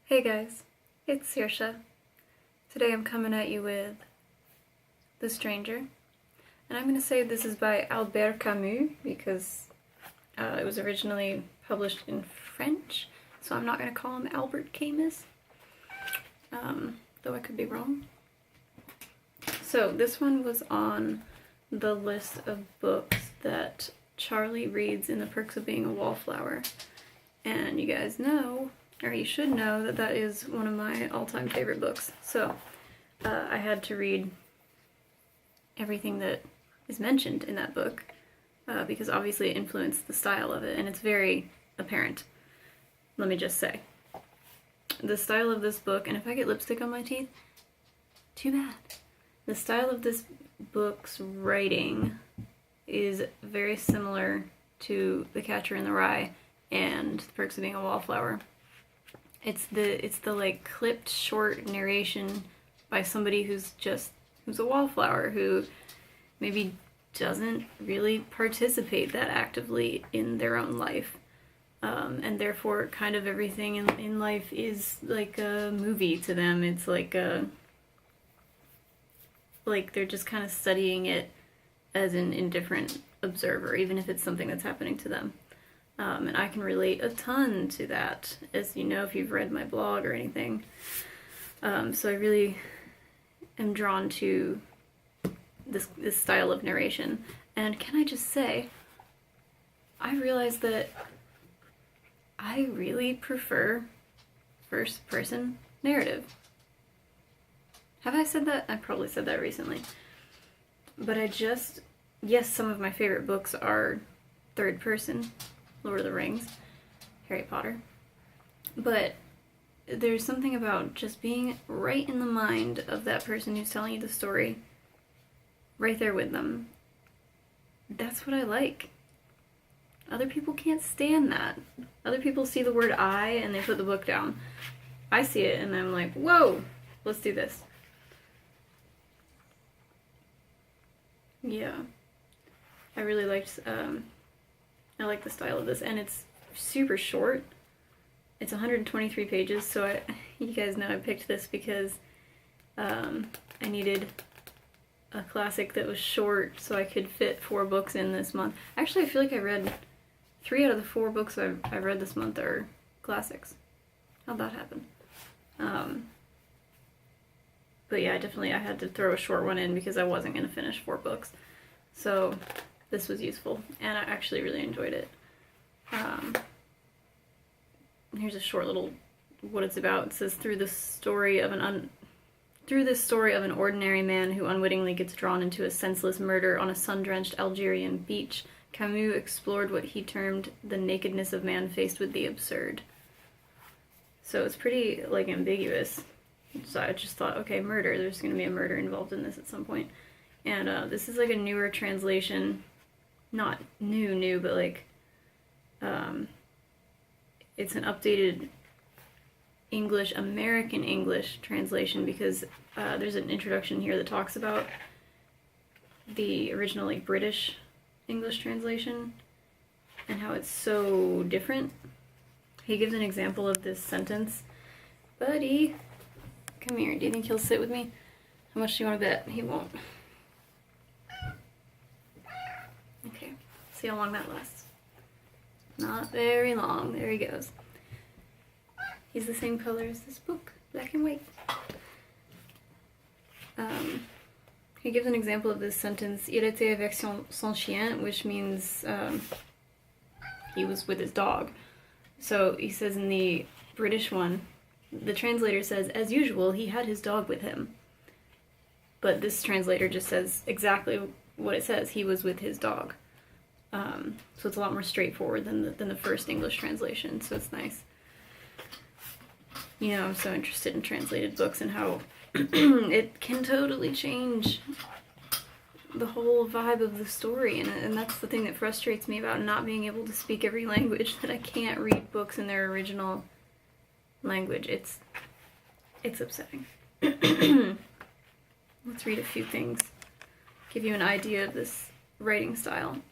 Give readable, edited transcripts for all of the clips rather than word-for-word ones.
Hey guys, it's Saoirse. Today I'm coming at you with The Stranger, and I'm going to say this is by Albert Camus because it was originally published in French, so I'm not going to call him Albert Camus, though I could be wrong. So this one was on the list of books that Charlie reads in The Perks of Being a Wallflower, and you guys know, or you should know, that that is one of my all-time favorite books. So I had to read everything that is mentioned in that book because obviously it influenced the style of it, and it's very apparent. Let me just say. The style of this book, and if I get lipstick on my teeth, too bad. The style of this book's writing is very similar to The Catcher in the Rye and The Perks of Being a Wallflower. It's the like clipped short narration by somebody who's a wallflower, who maybe doesn't really participate that actively in their own life. And therefore kind of everything in life is like a movie to them. It's like they're just kind of studying it as an indifferent observer, even if it's something that's happening to them. And I can relate a ton to that, as you know, if you've read my blog or anything. So I really am drawn to this style of narration. And can I just say, I realized that I really prefer first-person narrative. Have I said that? I probably said that recently. But yes, some of my favorite books are third-person. Lord of the Rings, Harry Potter. But there's something about just being right in the mind of that person who's telling you the story, right there with them. That's what I like. Other people can't stand that. Other people see the word I and they put the book down. I see it and I'm like, whoa, let's do this. Yeah. I really liked, I like the style of this, and it's super short. It's 123 pages, so you guys know I picked this because I needed a classic that was short so I could fit 4 books in this month. Actually, I feel like I read 3 out of the 4 books I've read this month are classics. How'd that happen? But yeah, I had to throw a short one in because I wasn't going to finish 4 books. So this was useful, and I actually really enjoyed it. Here's a short little what it's about. It says, through this story of an ordinary man who unwittingly gets drawn into a senseless murder on a sun-drenched Algerian beach, Camus explored what he termed the nakedness of man faced with the absurd. So it's pretty, like, ambiguous. So I just thought, okay, murder. There's going to be a murder involved in this at some point. And this is like a newer translation. Not new, but like, it's an updated American English translation, because there's an introduction here that talks about the original like British English translation and how it's so different. He gives an example of this sentence. Buddy, come here. Do you think he'll sit with me? How much do you want to bet? He won't. Okay, see how long that lasts. Not very long. There he goes. He's the same color as this book, black and white. He gives an example of this sentence, Il était avec son chien, which means he was with his dog. So he says in the British one, the translator says, as usual, he had his dog with him. But this translator just says exactly what it says, he was with his dog. So it's a lot more straightforward than the first English translation, so it's nice. You know, I'm so interested in translated books and how it can totally change the whole vibe of the story, and that's the thing that frustrates me about not being able to speak every language, that I can't read books in their original language. It's upsetting. Let's read a few things, give you an idea of this writing style.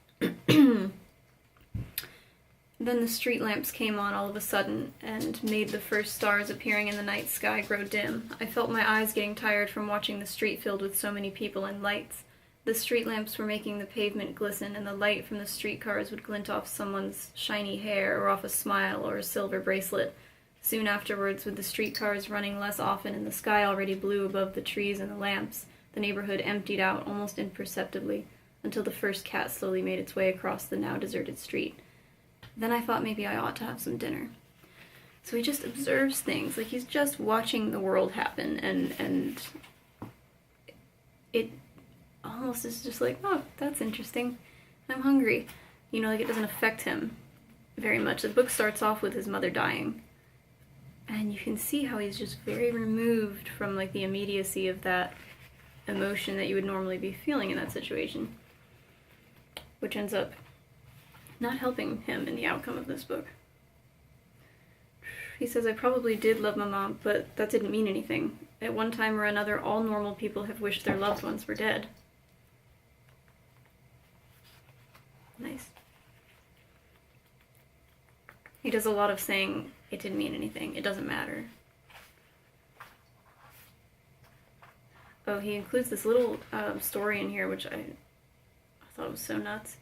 Then the street lamps came on all of a sudden and made the first stars appearing in the night sky grow dim. I felt my eyes getting tired from watching the street filled with so many people and lights. The street lamps were making the pavement glisten, and the light from the streetcars would glint off someone's shiny hair or off a smile or a silver bracelet. Soon afterwards, with the streetcars running less often and the sky already blue above the trees and the lamps, the neighborhood emptied out almost imperceptibly until the first cat slowly made its way across the now deserted street. Then I thought maybe I ought to have some dinner. So he just observes things, like he's just watching the world happen, and it almost is just like, oh, that's interesting. I'm hungry. You know, like it doesn't affect him very much. The book starts off with his mother dying, and you can see how he's just very removed from like the immediacy of that emotion that you would normally be feeling in that situation, which ends up not helping him in the outcome of this book. He says, I probably did love my mom, but that didn't mean anything. At one time or another, all normal people have wished their loved ones were dead. Nice. He does a lot of saying, it didn't mean anything, it doesn't matter. Oh, he includes this little story in here, which I thought was so nuts.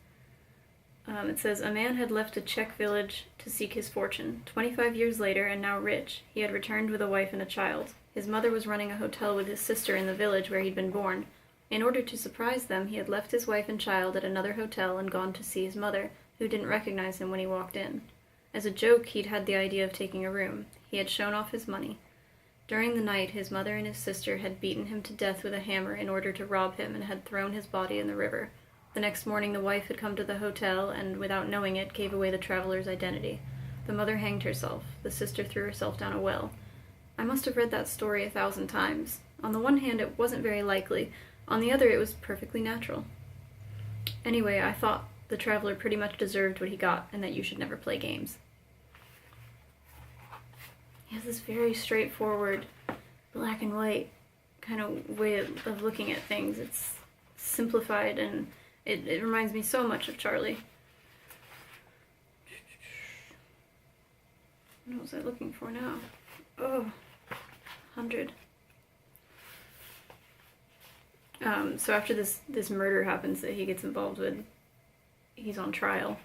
It says, a man had left a Czech village to seek his fortune. 25 years later, and now rich, he had returned with a wife and a child. His mother was running a hotel with his sister in the village where he'd been born. In order to surprise them, he had left his wife and child at another hotel and gone to see his mother, who didn't recognize him when he walked in. As a joke, he'd had the idea of taking a room. He had shown off his money. During the night, his mother and his sister had beaten him to death with a hammer in order to rob him and had thrown his body in the river. The next morning, the wife had come to the hotel and, without knowing it, gave away the traveler's identity. The mother hanged herself. The sister threw herself down a well. I must have read that story 1,000 times. On the one hand, it wasn't very likely. On the other, it was perfectly natural. Anyway, I thought the traveler pretty much deserved what he got, and that you should never play games. He has this very straightforward, black and white kind of way of looking at things. It's simplified, and it reminds me so much of Charlie. What was I looking for now? Oh, 100. So after this murder happens that he gets involved with, he's on trial.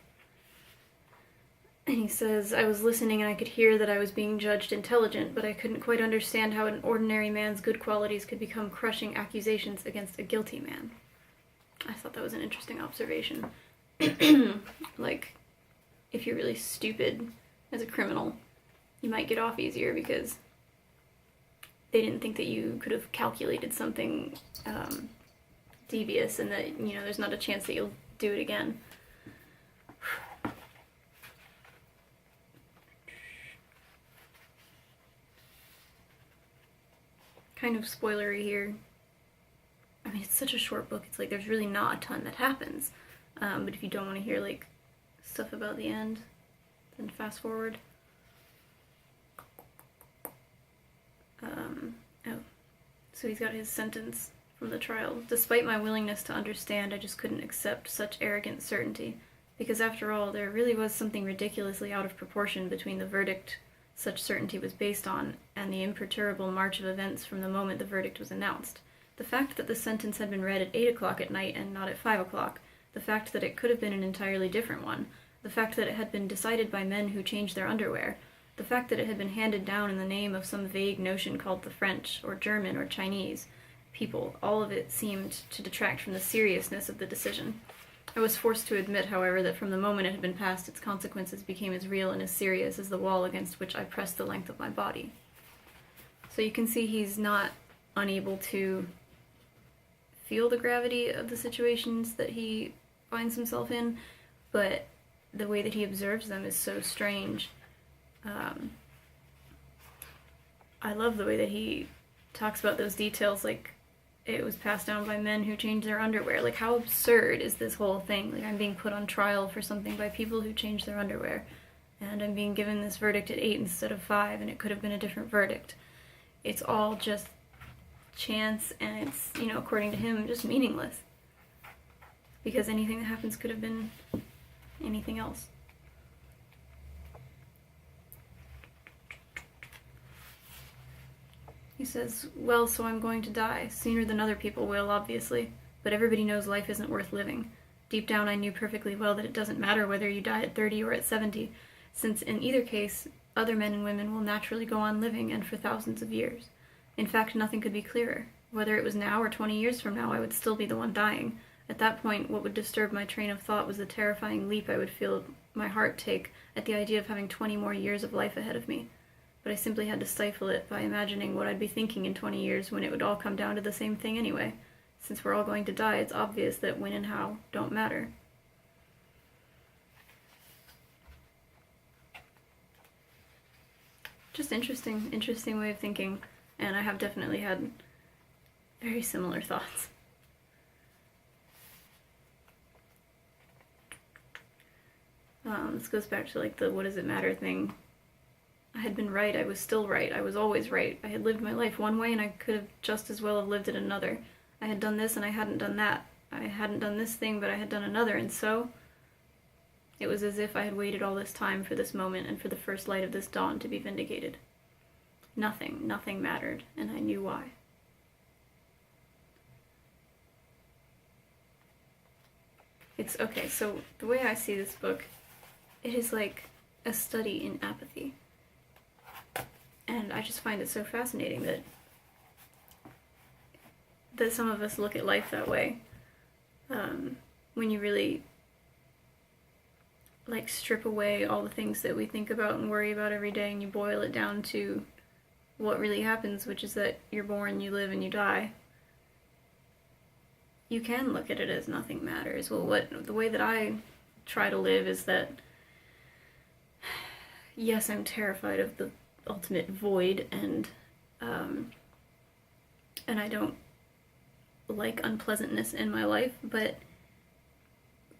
And he says, I was listening and I could hear that I was being judged intelligent, but I couldn't quite understand how an ordinary man's good qualities could become crushing accusations against a guilty man. I thought that was an interesting observation. Like, if you're really stupid as a criminal, you might get off easier because they didn't think that you could have calculated something devious and that, you know, there's not a chance that you'll do it again. Kind of spoilery here. I mean, it's such a short book, it's like there's really not a ton that happens. But if you don't want to hear, like, stuff about the end, then fast forward. So he's got his sentence from the trial. Despite my willingness to understand, I just couldn't accept such arrogant certainty. Because after all, there really was something ridiculously out of proportion between the verdict such certainty was based on and the imperturbable march of events from the moment the verdict was announced. The fact that the sentence had been read at 8 o'clock at night and not at 5 o'clock, the fact that it could have been an entirely different one, the fact that it had been decided by men who changed their underwear, the fact that it had been handed down in the name of some vague notion called the French, or German, or Chinese people, all of it seemed to detract from the seriousness of the decision. I was forced to admit, however, that from the moment it had been passed, its consequences became as real and as serious as the wall against which I pressed the length of my body. So you can see he's not unable to feel the gravity of the situations that he finds himself in, but the way that he observes them is so strange. I love the way that he talks about those details, like it was passed down by men who changed their underwear. Like, how absurd is this whole thing? Like, I'm being put on trial for something by people who changed their underwear, and I'm being given this verdict at 8 instead of 5, and it could have been a different verdict. It's all just chance, and it's, you know, according to him, just meaningless. Because anything that happens could have been anything else. He says, well, so I'm going to die, sooner than other people will, obviously, but everybody knows life isn't worth living. Deep down I knew perfectly well that it doesn't matter whether you die at 30 or at 70, since in either case, other men and women will naturally go on living, and for thousands of years. In fact, nothing could be clearer. Whether it was now or 20 years from now, I would still be the one dying. At that point, what would disturb my train of thought was the terrifying leap I would feel my heart take at the idea of having 20 more years of life ahead of me. But I simply had to stifle it by imagining what I'd be thinking in 20 years when it would all come down to the same thing anyway. Since we're all going to die, it's obvious that when and how don't matter. Just interesting way of thinking, and I have definitely had very similar thoughts. This goes back to like the what does it matter thing. I had been right, I was still right, I was always right. I had lived my life one way and I could have just as well have lived it another. I had done this and I hadn't done that. I hadn't done this thing but I had done another, and so it was as if I had waited all this time for this moment and for the first light of this dawn to be vindicated. Nothing mattered, and I knew why. It's okay, so the way I see this book, it is like a study in apathy. And I just find it so fascinating that some of us look at life that way. When you really like strip away all the things that we think about and worry about every day, and you boil it down to what really happens, which is that you're born, you live, and you die. You can look at it as nothing matters. Well, the way that I try to live is that, yes, I'm terrified of the ultimate void, and I don't like unpleasantness in my life, but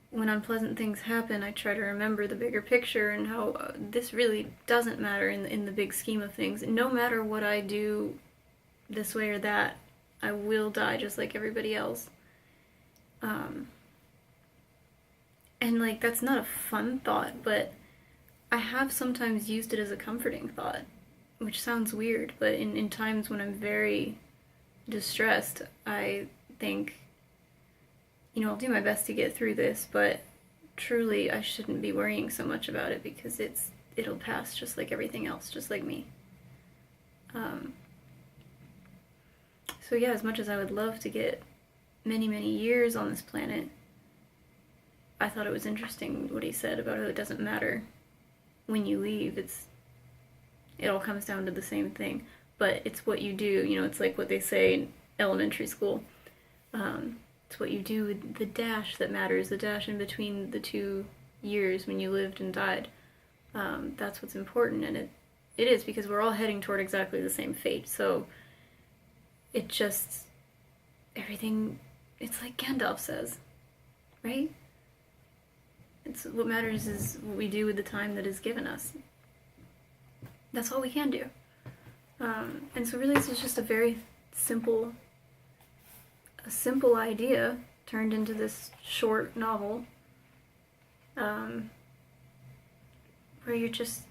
when unpleasant things happen, I try to remember the bigger picture and how this really doesn't matter in the big scheme of things. No matter what I do this way or that, I will die just like everybody else. And like, that's not a fun thought, but I have sometimes used it as a comforting thought, which sounds weird, but in times when I'm very distressed, I think, you know, I'll do my best to get through this, but truly I shouldn't be worrying so much about it because it'll pass just like everything else, just like me. So yeah, as much as I would love to get many, many years on this planet, I thought it was interesting what he said about how it doesn't matter when you leave. It all comes down to the same thing, but it's what you do. You know, it's like what they say in elementary school. It's what you do with the dash that matters, the dash in between the 2 years when you lived and died. That's what's important, and it is, because we're all heading toward exactly the same fate. So it just, everything, it's like Gandalf says, right? It's what matters is what we do with the time that is given us. That's all we can do. And so really this is just a very simple idea turned into this short novel, where you're just,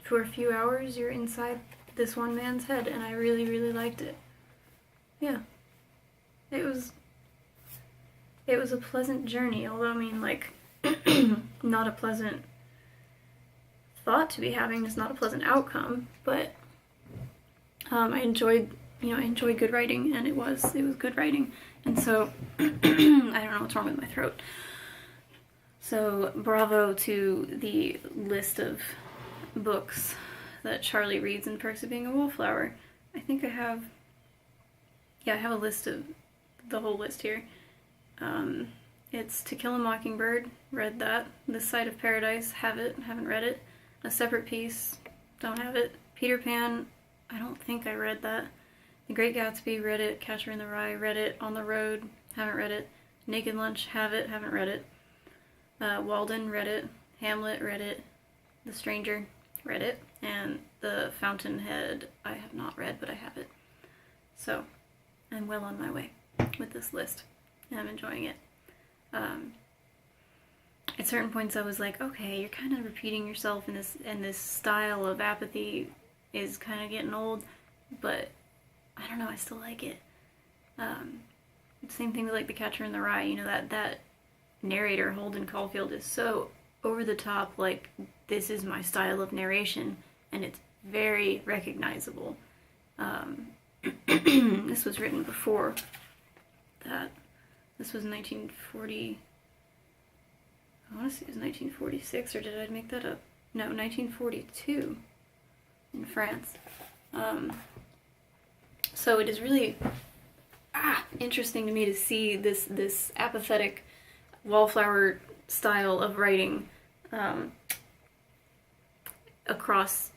for a few hours, you're inside this one man's head, and I really, really liked it. Yeah. It was a pleasant journey, although, I mean, like, not a pleasant thought to be having, it's not a pleasant outcome, but I enjoyed good writing, and it was good writing, and so I don't know what's wrong with my throat. So bravo to the list of books that Charlie reads in Perks of Being a Wallflower. I think I have a list of the whole list here. It's To Kill a Mockingbird, read that. This Side of Paradise, haven't read it. A Separate Peace, don't have it. Peter Pan, I don't think I read that. The Great Gatsby, read it. Catcher in the Rye, read it. On the Road, haven't read it. Naked Lunch, haven't read it. Walden, read it. Hamlet, read it. The Stranger, read it. And The Fountainhead, I have not read, but I have it. So, I'm well on my way with this list, and I'm enjoying it. At certain points I was like, okay, you're kind of repeating yourself, and this style of apathy is kind of getting old, but I don't know, I still like it. Same thing with like The Catcher in the Rye, you know, that narrator, Holden Caulfield, is so over the top, like, this is my style of narration, and it's very recognizable. This was written before that. This was 1940, I want to say it was 1946, or did I make that up? No, 1942 in France. So it is really interesting to me to see this apathetic Wallflower style of writing across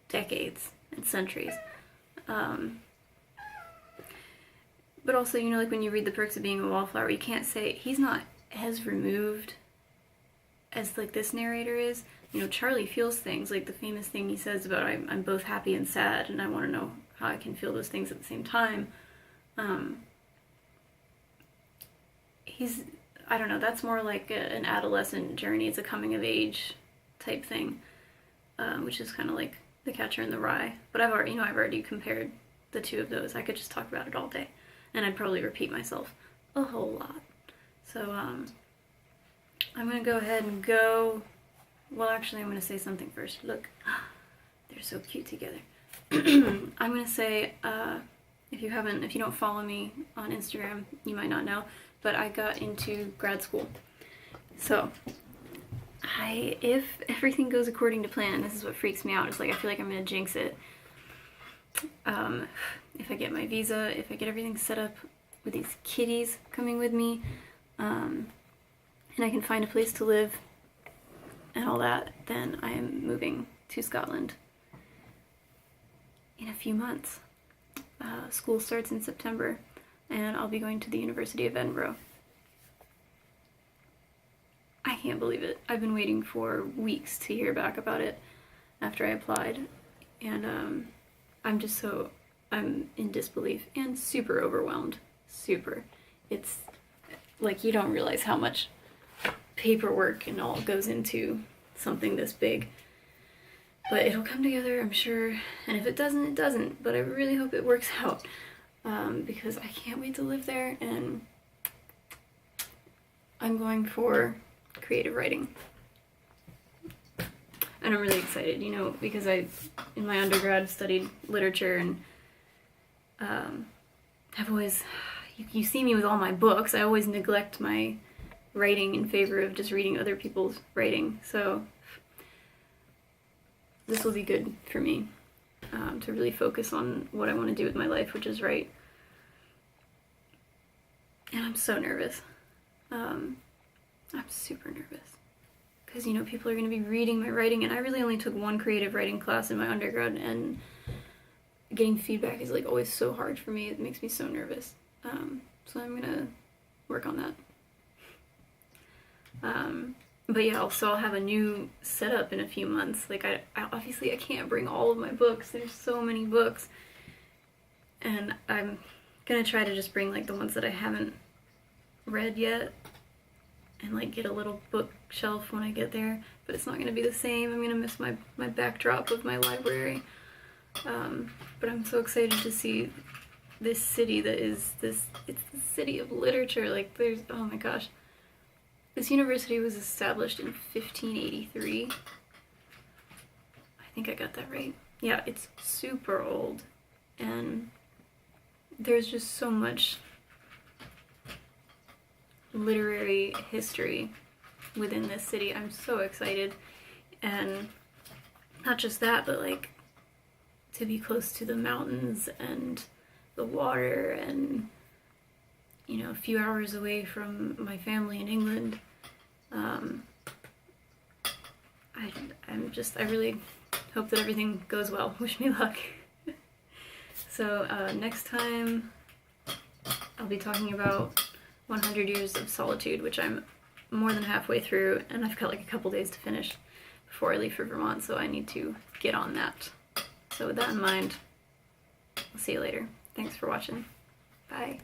decades and centuries. But also, you know, like when you read The Perks of Being a Wallflower, you can't say he's not as removed as like this narrator is. You know, Charlie feels things, like the famous thing he says about I'm both happy and sad, and I want to know how I can feel those things at the same time. I don't know, that's more like an adolescent journey. It's a coming of age type thing, which is kind of like The Catcher in the Rye. But I've already compared the two of those. I could just talk about it all day, and I'd probably repeat myself a whole lot. So I'm gonna go ahead and go. Well, actually, I'm gonna say something first. Look, they're so cute together. I'm gonna say, if you don't follow me on Instagram, you might not know, but I got into grad school. So, if everything goes according to plan, and this is what freaks me out, it's like I feel like I'm gonna jinx it. If I get my visa, if I get everything set up with these kitties coming with me, and I can find a place to live and all that, then I am moving to Scotland in a few months. School starts in September, and I'll be going to the University of Edinburgh. I can't believe it. I've been waiting for weeks to hear back about it after I applied, and I'm in disbelief and super overwhelmed. Super. It's like you don't realize how much paperwork and all goes into something this big. But it'll come together, I'm sure. And if it doesn't, it doesn't. But I really hope it works out. Because I can't wait to live there, and I'm going for creative writing. And I'm really excited, you know, because I, in my undergrad, studied literature, and I've always, you see me with all my books, I always neglect my writing in favor of just reading other people's writing. So this will be good for me, to really focus on what I want to do with my life, which is write. And I'm so nervous. I'm super nervous. Because, you know, people are going to be reading my writing, and I really only took one creative writing class in my undergrad, and getting feedback is like always so hard for me. It makes me so nervous. So I'm going to work on that. But yeah, also I'll have a new setup in a few months. Like, I obviously I can't bring all of my books. There's so many books. And I'm gonna try to just bring like the ones that I haven't read yet, and like get a little bookshelf when I get there. But it's not gonna be the same. I'm gonna miss my backdrop of my library. But I'm so excited to see this city that is it's the city of literature. Like, there's, oh my gosh. This university was established in 1583. I think I got that right. Yeah, it's super old, and there's just so much literary history within this city. I'm so excited, and not just that, but like to be close to the mountains and the water, and you know, a few hours away from my family in England. I really hope that everything goes well. Wish me luck. So next time I'll be talking about 100 Years of Solitude, which I'm more than halfway through, and I've got like a couple days to finish before I leave for Vermont, so I need to get on that. So with that in mind, I'll see you later. Thanks for watching. Bye.